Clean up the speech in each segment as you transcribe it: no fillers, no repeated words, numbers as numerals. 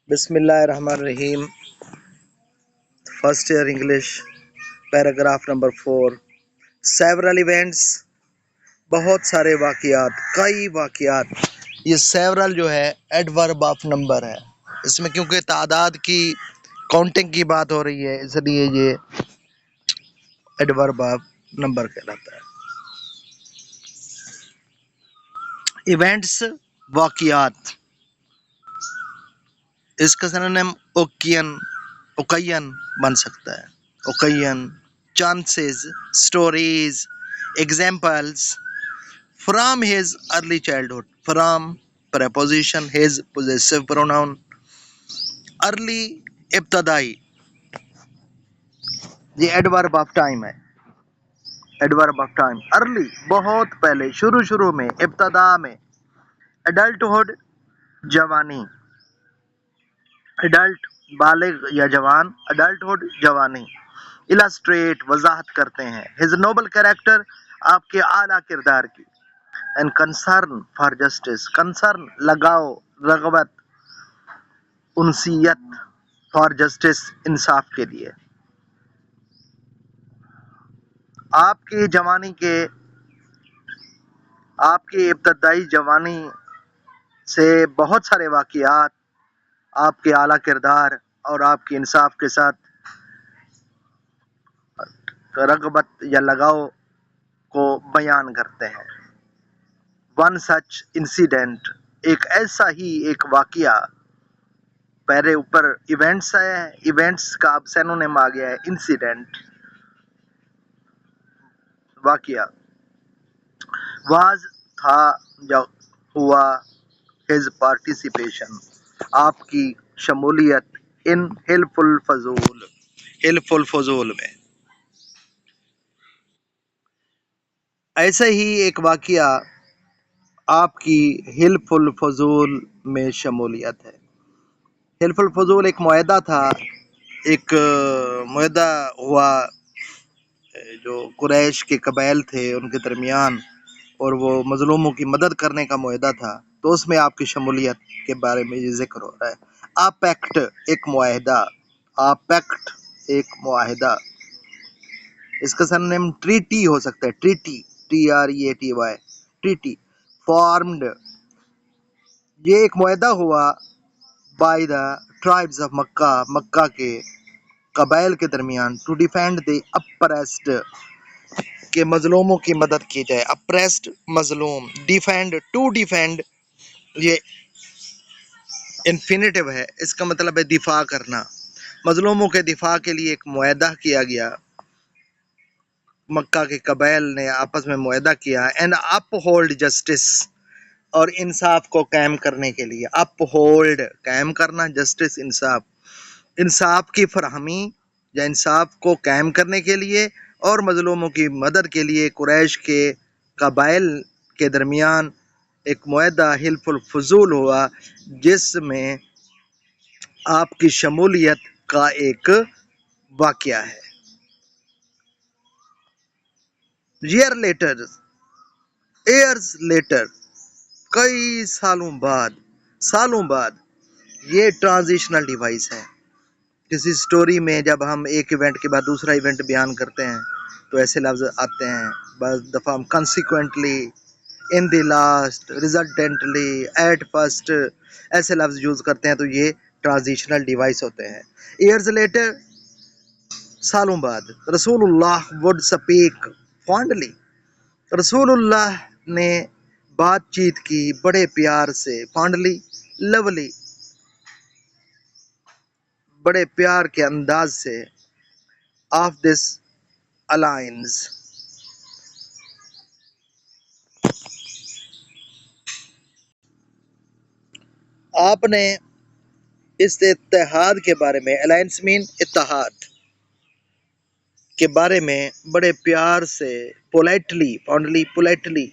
بسم اللہ الرحمن الرحیم. First year English paragraph number 4. Several events, بہت سارے واقعات، کئی واقعات. یہ سیورل جو ہے ایڈورب آف نمبر ہے. اس میں کیونکہ تعداد کی کاؤنٹنگ کی بات ہو رہی ہے اس لیے یہ ایڈورب آف نمبر کہلاتا ہے. ایونٹس، واقعات. اس کا سنونیم اوکین بن سکتا ہے. اوکین، chances, stories, examples. From his early childhood. From preposition, his possessive pronoun. Early, ابتدائی. یہ ایڈورب آف ٹائم ہے. Adverb of time. ارلی، بہت پہلے، شروع میں، ابتدا میں. ایڈلٹہڈ، جوانی. ایڈلٹ، بالغ یا جوان. ایڈلٹہڈ، جوانی. السٹریٹ، وضاحت کرتے ہیں. ہز نوبل کریکٹر، آپ کے اعلیٰ کردار کی. And concern for justice. Concern, لگاؤ، رغبت، انسیت. فار جسٹس، انصاف کے لیے. آپ کی ابتدائی جوانی سے بہت سارے واقعات آپ کے اعلیٰ کردار اور آپ کی انصاف کے ساتھ رغبت یا لگاؤ کو بیان کرتے ہیں. ون سچ انسیڈنٹ، ایک واقعہ. پہلے اوپر ایونٹس ہے، ایونٹس کا اب سینونیم آ گیا ہے انسیڈنٹ، واقعہ. واز، تھا یا ہوا. ہز پارٹیسپیشن، آپ کی شمولیت. ان حلف الفضول میں. ایسے ہی ایک واقعہ آپ کی حلف الفضول میں شمولیت ہے. حلف الفضول ایک معاہدہ تھا، ایک معاہدہ ہوا جو قریش کے قبائل تھے ان کے درمیان، اور وہ مظلوموں کی مدد کرنے کا معاہدہ تھا. تو اس میں آپ کی شمولیت کے بارے میں یہ ذکر ہو رہا ہے. پیکٹ، ایک معاہدہ. پیکٹ، ایک معاہدہ. اس کا سرنیم ٹریٹی ہو سکتا ہے. Treaty, TREATY. ٹریٹی. فارمڈ، یہ ایک معاہدہ ہوا بائی دا ٹرائبز آف مکہ، مکہ کے قبائل کے درمیان. ٹو ڈیفینڈ دی اپریسڈ، کہ مظلوموں کی مدد کی جائے. اپریسڈ، مظلوم. ڈیفینڈ، ٹو ڈیفینڈ، یہ انفینیٹیو ہے، اس کا مطلب ہے دفاع کرنا. مظلوموں کے دفاع کے لیے ایک معاہدہ کیا گیا. مکہ کے قبائل نے آپس میں معاہدہ کیا. اینڈ اپ ہولڈ جسٹس، اور انصاف کو قائم کرنے کے لیے. اپ ہولڈ، قائم کرنا. جسٹس، انصاف. انصاف کی فراہمی یا انصاف کو قائم کرنے کے لیے اور مظلوموں کی مدد کے لیے قریش کے قبائل کے درمیان ایک معاہدہ حلف الفضول ہوا، جس میں آپ کی شمولیت کا ایک واقعہ ہے. ایئرز لیٹر، کئی سالوں بعد. یہ ٹرانزیشنل ڈیوائس ہے. کسی سٹوری میں جب ہم ایک ایونٹ کے بعد دوسرا ایونٹ بیان کرتے ہیں تو ایسے لفظ آتے ہیں. بعض دفعہ ہم consequently, in the last, resultantly, at first, ایسے لفظ یوز کرتے ہیں تو یہ ٹرانزیشنل ڈیوائس ہوتے ہیں. ایئرز لیٹر، سالوں بعد. رسول اللہ وڈ سپیک فانڈلی. رسول اللہ نے بات چیت کی بڑے پیار سے. فانڈلی، لولی، بڑے پیار کے انداز سے. آف دس الائنس، آپ نے اس اتحاد کے بارے میں. الائنس مین اتحاد کے بارے میں بڑے پیار سے. پولائٹلی، فانڈلی، پولائٹلی،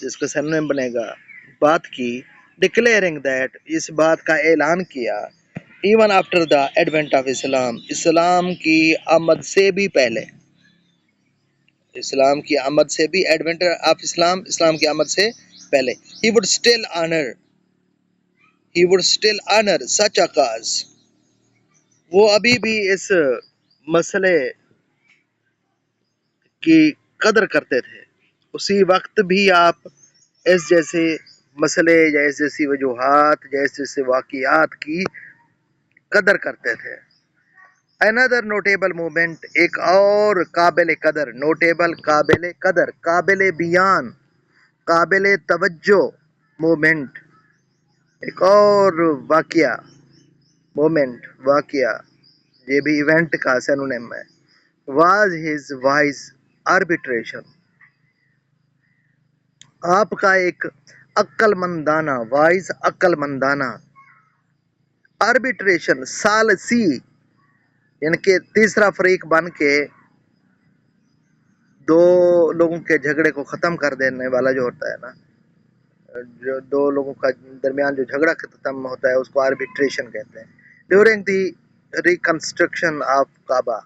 جس کا سرنیم بنے گا، بات کی. ڈکلیئرنگ دیٹ، اس بات کا اعلان کیا. Even after the advent of Islam, Islam کی آمد سے بھی پہلے. اسلام کی آمد سے بھی، ایڈوینٹ آف اسلام، اسلام کی آمد سے پہلے. He would still owner, he would still honor such a cause. وہ ابھی بھی اس مسئلے کی قدر کرتے تھے. اسی وقت بھی آپ اس جیسے مسئلے یا اس جیسی وجوہات یا اس جیسے واقعات کی قدر کرتے تھے. another notable movement، ایک اور قابل قدر، نوٹیبل قابل قدر، قابل بیان، قابل توجہ مومنٹ، ایک اور واقعہ، مومنٹ، واقعہ، یہ بھی ایونٹ کا سینونیم ہے، was his wise arbitration، آپ کا ایک عقل مندانہ، وائز عقل مندانہ، آربیٹریشن ثالثی، یعنی کہ تیسرا فریق بن کے دو لوگوں کے جھگڑے کو ختم کر دینے والا جو ہوتا ہے نا، جو دو لوگوں کا درمیان جو جھگڑا ختم ہوتا ہے اس کو آربیٹریشن کہتے ہیں. ڈیورنگ دی ریکنسٹرکشن آف کعبہ،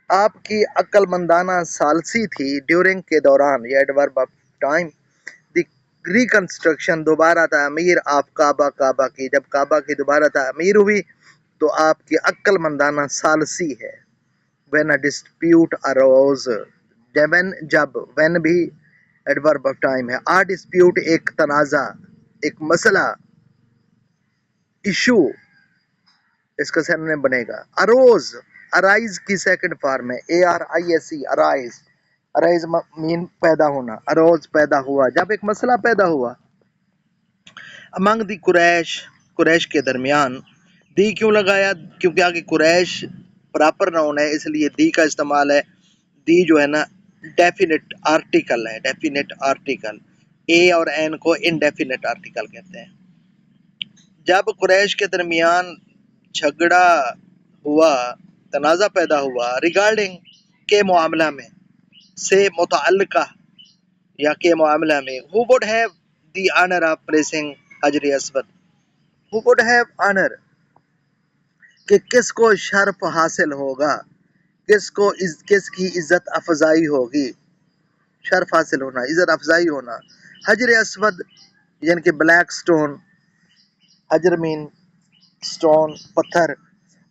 آپ کی عقل مندانہ ثالثی تھی ڈیورنگ کے دوران، یہ adverb of time, the reconstruction دوبارہ تعمیر آف کعبہ، کعبہ کی جب کعبہ کی دوبارہ تعمیر ہوئی تو آپ کی عقل مندانہ ثالثی ہے. when a dispute arose، جب when بھی ایڈورب آف ٹائم ہے، آ ڈسپیوٹ ایک تنازع، ایک مسئلہ، ایشو، اس کا سینونیم بنے گا. اروز، ارائز کی سیکنڈ فارم ہے ARISE، ارائز، ارائز مین پیدا ہونا، اروز پیدا ہوا، جب ایک مسئلہ پیدا ہوا امنگ دی قریش، قریش کے درمیان. دی کیوں لگایا؟ کیونکہ آگے قریش پراپر ناؤن ہے اس لیے دی کا استعمال ہے. دی جو ہے نا ڈیفینٹ آرٹیکل ہے، ڈیفینٹ آرٹیکل، اے اور این کو انڈیفینٹ آرٹیکل کہتے ہیں. جب قریش کے درمیان جھگڑا ہوا، تنازع پیدا ہوا، ریگارڈنگ کے معاملہ میں، سے متعلقہ یا کے معاملہ میں، who would have the honor of placing حجر اسود، who would have honor، کہ کس کو شرف حاصل ہوگا، کس کی عزت افزائی ہوگی، شرف حاصل ہونا، عزت افزائی ہونا. حجر اسود یعنی کہ بلیک سٹون، حجر مین سٹون پتھر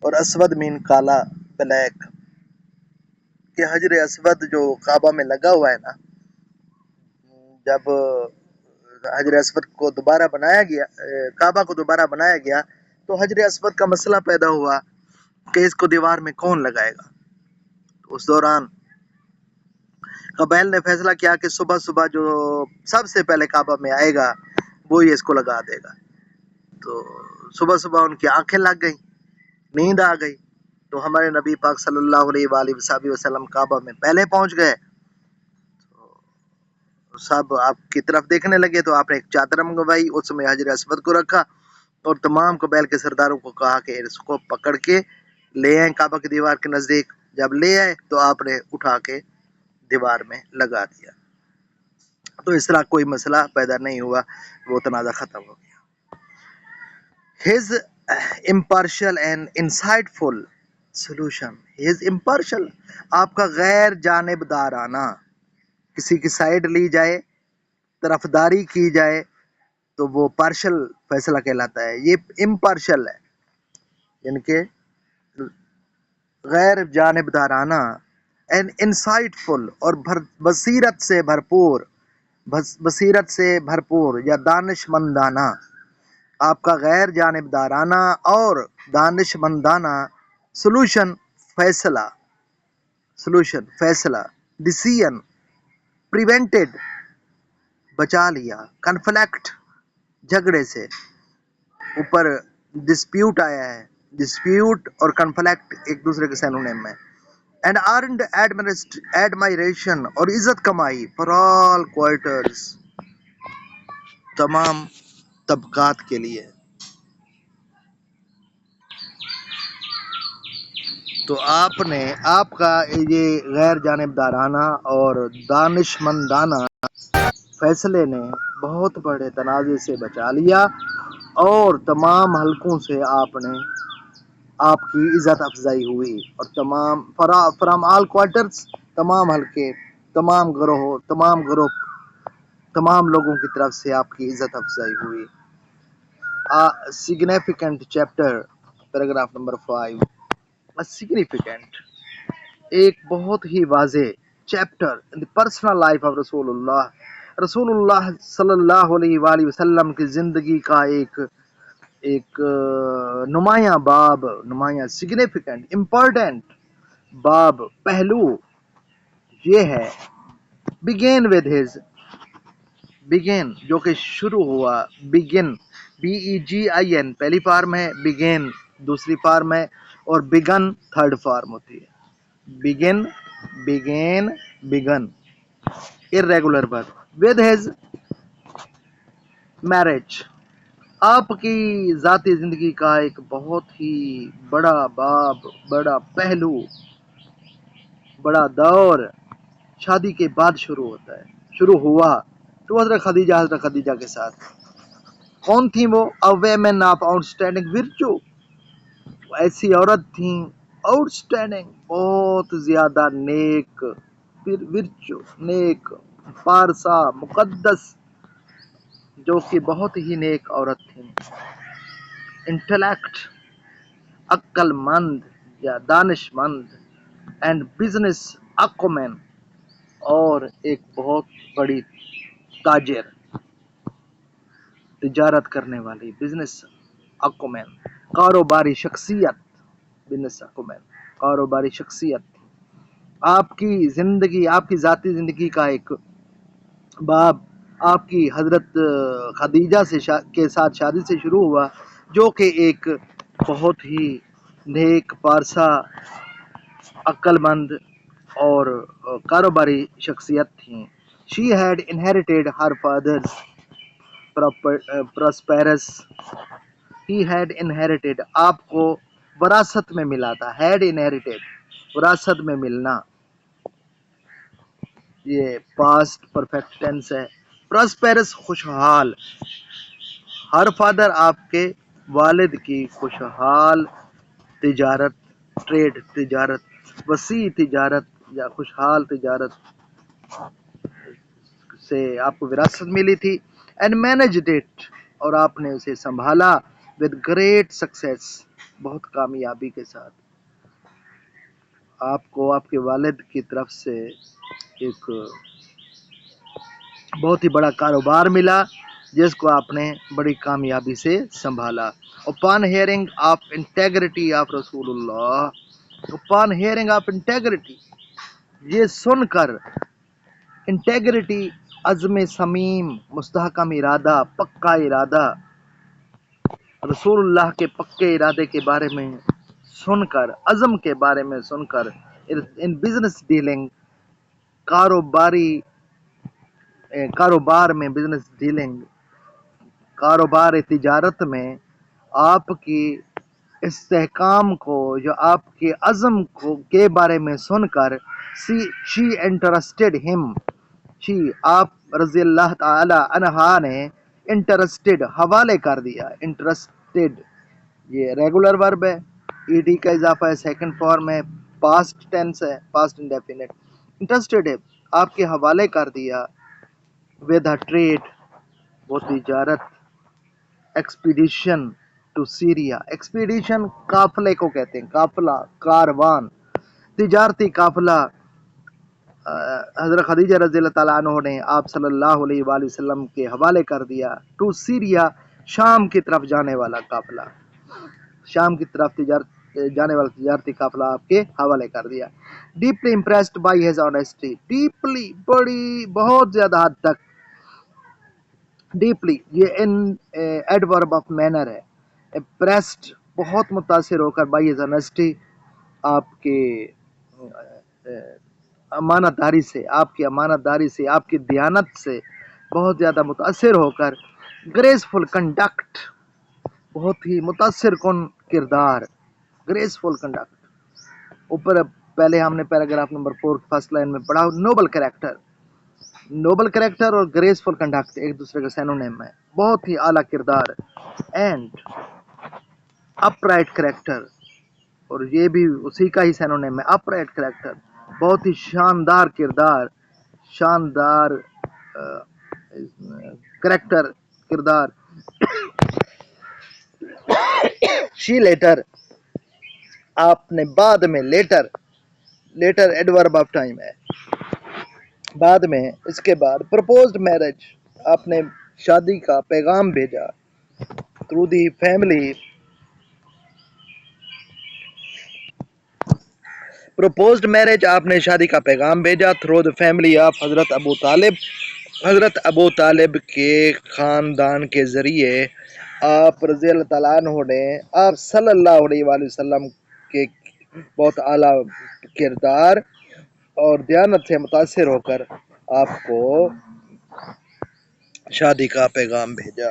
اور اسود مین کالا، بلیک، کہ حجر اسود جو کعبہ میں لگا ہوا ہے نا، جب حجر اسود کو دوبارہ بنایا گیا، کعبہ کو دوبارہ بنایا گیا تو حجر اسود کا مسئلہ پیدا ہوا کہ اس کو دیوار میں کون لگائے گا. اس دوران قبائل نے فیصلہ کیا کہ صبح صبح جو سب سے پہلے کعبہ میں آئے گا وہی اس کو لگا دے گا. تو صبح صبح ان کی آنکھیں لگ گئیں، نیند آ گئی، تو ہمارے نبی پاک صلی اللہ علیہ وآلہ وسلم کعبہ میں پہلے پہنچ گئے. سب آپ کی طرف دیکھنے لگے تو آپ نے ایک چادر منگوائی، اس میں حجر اسود کو رکھا اور تمام قبائل کے سرداروں کو کہا کہ اس کو پکڑ کے لے آئیں کعبہ کی دیوار کے نزدیک. جب لے آئے تو آپ نے اٹھا کے دیوار میں لگا دیا. تو اس طرح کوئی مسئلہ پیدا نہیں ہوا، وہ تنازع ختم ہو گیا. His impartial and insightful solution، his impartial، آپ کا غیر جانبدارانہ، کسی کی سائیڈ لی جائے، طرفداری کی جائے تو وہ پارشل فیصلہ کہلاتا ہے. یہ امپارشل ہے یعنی کہ غیر جانبدارانہ، اینڈ انسائٹ فل، اور بصیرت سے بھرپور، بصیرت سے بھرپور یا دانش مندانہ، آپ کا غیر جانبدارانہ اور دانش مندانہ سلوشن، فیصلہ، سلوشن فیصلہ، ڈیسیژن، پریونٹڈ بچا لیا، کنفلیکٹ جھگڑے سے، اوپر ڈسپیوٹ آیا ہے، ڈسپیوٹ اور کنفلیکٹ ایک دوسرے کے سینونیم میں. اینڈ ارنڈ ایڈمائریشن، اور عزت کمائی، فار آل کوارٹرز، تمام طبقات کے لیے. تو آپ کا یہ غیر جانبدارانہ اور دانشمندانہ فیصلے نے بہت بڑے تنازع سے بچا لیا اور تمام حلقوں سے آپ کی عزت افزائی ہوئی، اور تمام فرام آل کوارٹرز، تمام حلقے، تمام گروہ، تمام لوگوں کی طرف سے آپ کی عزت افزائی ہوئی. significant chapter, paragraph number 5. A significant, ایک بہت ہی واضح chapter in the personal life of رسول اللہ، رسول اللہ صلی اللہ علیہ وآلہ وسلم کی زندگی کا ایک نمایاں باب، نمایاں سگنیفیکنٹ امپورٹنٹ باب، پہلو یہ ہے begin with his begin، جو کہ شروع ہوا، begin BEGIN پہلی فارم ہے، begin دوسری فارم ہے، اور begun تھرڈ فارم ہوتی ہے۔ begin began begun irregular verb with his marriage، آپ کی ذاتی زندگی کا ایک بہت ہی بڑا باب، بڑا پہلو، بڑا دور شادی کے بعد شروع ہوتا ہے، شروع ہوا تو حضرت خدیجہ کے ساتھ۔ کون تھی وہ؟ a woman of outstanding virtue، ایسی عورت تھیں آؤٹ اسٹینڈنگ، بہت زیادہ نیک، ورچو نیک، پارسا مقدس، جو کہ بہت ہی نیک عورت تھیں۔ انٹلیکٹ عقل مند یا دانش مند، اینڈ بزنس اکومین، اور ایک بہت بڑی تاجر، تجارت کرنے والی، بزنس اکومین، کاروباری شخصیت، بزنس اکومین کاروباری شخصیت۔ آپ کی زندگی، آپ کی ذاتی زندگی کا ایک باب آپ کی حضرت خدیجہ کے ساتھ شادی سے شروع ہوا، جو کہ ایک بہت ہی نیک، پارسا، عقل مند اور کاروباری شخصیت تھیں۔ She had inherited her father's prosperous، he had inherited آپ کو وراثت میں ملا تھا، had inherited وراثت میں ملنا، یہ پاسٹ پرفیکٹ ٹینس ہے۔ پراسپیرس خوشحال، ہر فادر آپ کے والد کی خوشحال تجارت، ٹریڈ تجارت، وسیع تجارت یا خوشحال تجارت سے آپ کو وراثت ملی تھی۔ اینڈ مینجڈ اٹ، اور آپ نے اسے سنبھالا، ود گریٹ سکسیس، بہت کامیابی کے ساتھ۔ آپ کو آپ کے والد کی طرف سے ایک بہت ہی بڑا کاروبار ملا، جس کو آپ نے بڑی کامیابی سے سنبھالا۔ upon hearing of integrity of رسول اللہ، upon hearing of integrity، یہ سن کر، انٹیگریٹی عزم صمیم، مستحکم ارادہ، پکا ارادہ، رسول اللہ کے پکے ارادے کے بارے میں سن کر، عزم کے بارے میں سن کر، ان بزنس ڈیلنگ، کاروبار میں، بزنس ڈیلنگ کاروبار تجارت میں آپ کی استحکام کو، جو آپ کے عزم کو کے بارے میں سن کر، شی انٹرسٹڈ ہم، شی آپ رضی اللہ تعالی عنہا نے، انٹرسٹڈ حوالے کر دیا، انٹرسٹڈ یہ ریگولر ورب ہے، ای ڈی کا اضافہ ہے، سیکنڈ فارم ہے، پاسٹ ٹینس ہے، پاسٹ انڈیفینٹ، انٹرسٹڈ ہے، آپ کے حوالے کر دیا، ود اے ٹریڈ، وہ تجارت، ایکسپیڈیشن ٹو سیریا، ایکسپیڈیشن قافلے کو کہتے ہیں، قافلہ، کاروان، تجارتی قافلہ، حضرت خدیجہ رضی اللہ تعالیٰ عنہ نے آپ صلی اللہ علیہ وآلہ وسلم کے حوالے کر دیا، ٹو سیریا، شام کی طرف جانے والا قافلہ، شام کی طرف جانے والا تجارتی قافلہ آپ کے حوالے کر دیا۔ Deeply impressed by his honesty, deeply, بڑی، بہت زیادہ حد تک، ڈیپلی یہ ان ایڈورب آف مینر ہے، امپریسڈ بہت متاثر ہو کر، بائی ہز آنیسٹی آپ کے امانت داری سے، آپ کی امانت داری سے، آپ کی دیانت سے بہت زیادہ متاثر ہو کر، گریسفل کنڈکٹ، بہت ہی متاثر کن کردار، گریسفل کنڈکٹ۔ اوپر پہلے ہم نے پیراگراف نمبر 4 فرسٹ لائن میں پڑھا، نوبل کریکٹر، نوبل کریکٹر اور گریسفل کنڈکٹ ایک دوسرے کا سینونیم ہے، بہت ہی اعلیٰ کردار، اینڈ اپ رائٹ کریکٹر، اور یہ بھی اسی کا ہی سینونیم ہے، اپ رائٹ کریکٹر، بہت ہی شاندار کردار، شاندار کریکٹر، کردار، شی لیٹر آپ نے بعد میں لیٹر ایڈورب آف ٹائم ہے، بعد میں اس کے بعد پرپوزڈ میرج آپ نے شادی کا پیغام بھیجا through the family, proposed marriage آپ نے شادی کا پیغام بھیجا تھرو دی فیملی آف حضرت ابو طالب، حضرت ابو طالب کے خاندان کے ذریعے آپ رضی اللہ تعالیٰ عنہ نے آپ صلی اللہ علیہ وآلہ وسلم کے بہت اعلیٰ کردار اور دیانت سے متاثر ہو کر آپ کو شادی کا پیغام بھیجا۔